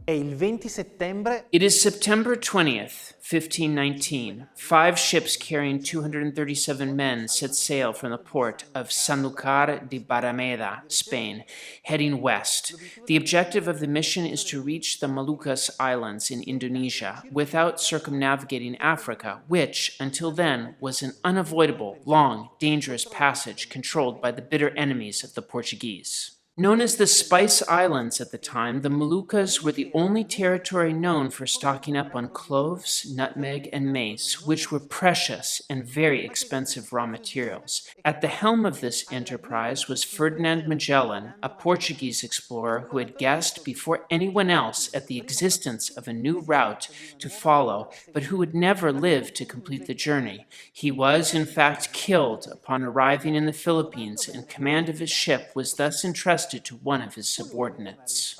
E il 20 settembre It is September 20th, 1519. 5 ships carrying 237 men set sail from the port of Sanlúcar de Barrameda, Spain, heading west. The objective of the mission is to reach the Moluccas Islands in Indonesia without circumnavigating Africa, which, until then, was an unavoidable, long, dangerous passage controlled by the bitter enemies of the Portuguese. Known as the Spice Islands at the time, the Moluccas were the only territory known for stocking up on cloves, nutmeg, and mace, which were precious and very expensive raw materials. At the helm of this enterprise was Ferdinand Magellan, a Portuguese explorer who had guessed before anyone else at the existence of a new route to follow, but who would never live to complete the journey. He was, in fact, killed upon arriving in the Philippines, and command of his ship was thus entrusted to one of his subordinates.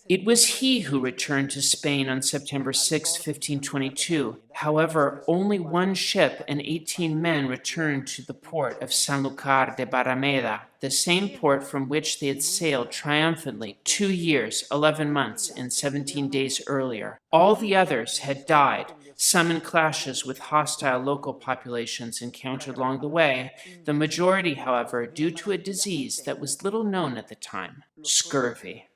It was he who returned to Spain on September 6, 1522. However, only one ship and 18 men returned to the port of Sanlúcar de Barrameda, the same port from which they had sailed triumphantly 2 years, 11 months, and 17 days earlier. All the others had died, some in clashes with hostile local populations encountered along the way, the majority, however, due to a disease that was little known at the time, scurvy.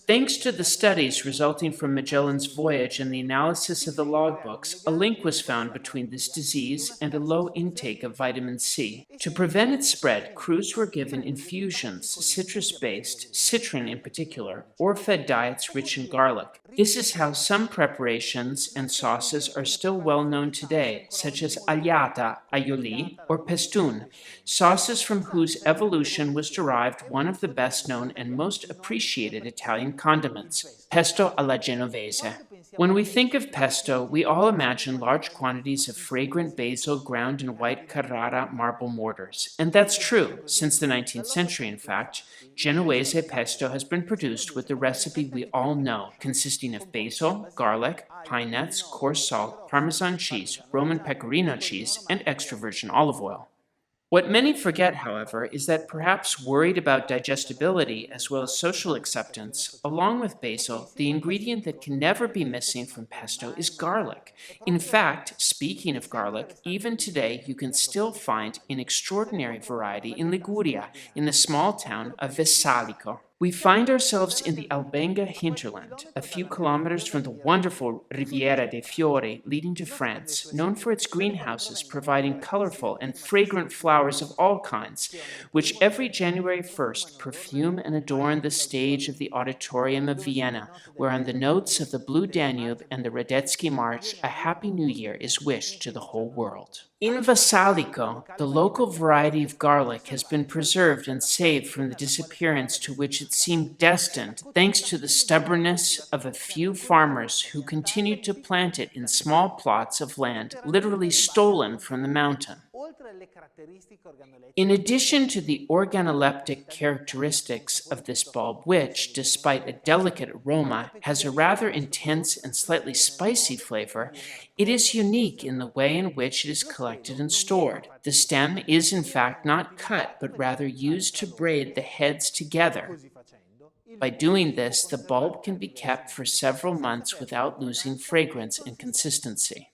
Thanks to the studies resulting from Magellan's voyage and the analysis of the logbooks, a link was found between this disease and a low intake of vitamin C. To prevent its spread, crews were given infusions, citrus-based, citron in particular, or fed diets rich in garlic. This is how some preparations and sauces are still well known today, such as agliata, aioli, or pestun, sauces from whose evolution was derived one of the best known and most appreciated Italian condiments, pesto alla genovese. When we think of pesto, we all imagine large quantities of fragrant basil ground in white Carrara marble mortars. And that's true. Since the 19th century, in fact, Genoese pesto has been produced with the recipe we all know, consisting of basil, garlic, pine nuts, coarse salt, Parmesan cheese, Roman pecorino cheese, and extra virgin olive oil. What many forget, however, is that perhaps worried about digestibility as well as social acceptance, along with basil, the ingredient that can never be missing from pesto is garlic. In fact, speaking of garlic, even today you can still find an extraordinary variety in Liguria, in the small town of Vesalico. We find ourselves in the Albenga hinterland, a few kilometers from the wonderful Riviera dei Fiori leading to France, known for its greenhouses providing colorful and fragrant flowers of all kinds, which every January 1st perfume and adorn the stage of the Auditorium of Vienna, where on the notes of the Blue Danube and the Radetzky March, a Happy New Year is wished to the whole world. In Vesalico, the local variety of garlic has been preserved and saved from the disappearance to which it seemed destined, thanks to the stubbornness of a few farmers who continued to plant it in small plots of land literally stolen from the mountain. In addition to the organoleptic characteristics of this bulb, which, despite a delicate aroma, has a rather intense and slightly spicy flavor, it is unique in the way in which it is collected and stored. The stem is in fact not cut, but rather used to braid the heads together. By doing this, the bulb can be kept for several months without losing fragrance and consistency.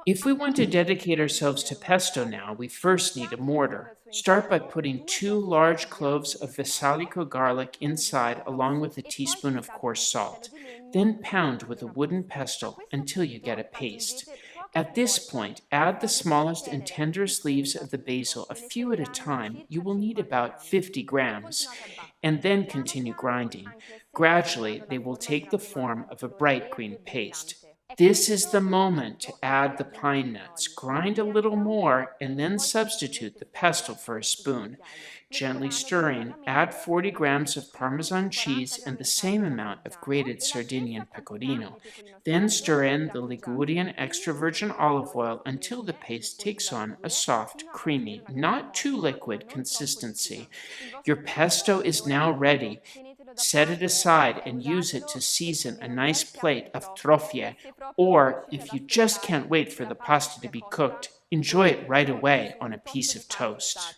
If we want to dedicate ourselves to pesto now, we first need a mortar. Start by putting 2 large cloves of Vesalico garlic inside along with a teaspoon of coarse salt. Then pound with a wooden pestle until you get a paste. At this point, add the smallest and tenderest leaves of the basil, a few at a time. You will need about 50 grams, and then continue grinding. Gradually, they will take the form of a bright green paste. This is the moment to add the pine nuts. Grind a little more and then substitute the pestle for a spoon. Gently stirring, add 40 grams of Parmesan cheese and the same amount of grated Sardinian pecorino. Then stir in the Ligurian extra virgin olive oil until the paste takes on a soft, creamy, not too liquid consistency. Your pesto is now ready. Set it aside and use it to season a nice plate of trofie, or if you just can't wait for the pasta to be cooked, enjoy it right away on a piece of toast.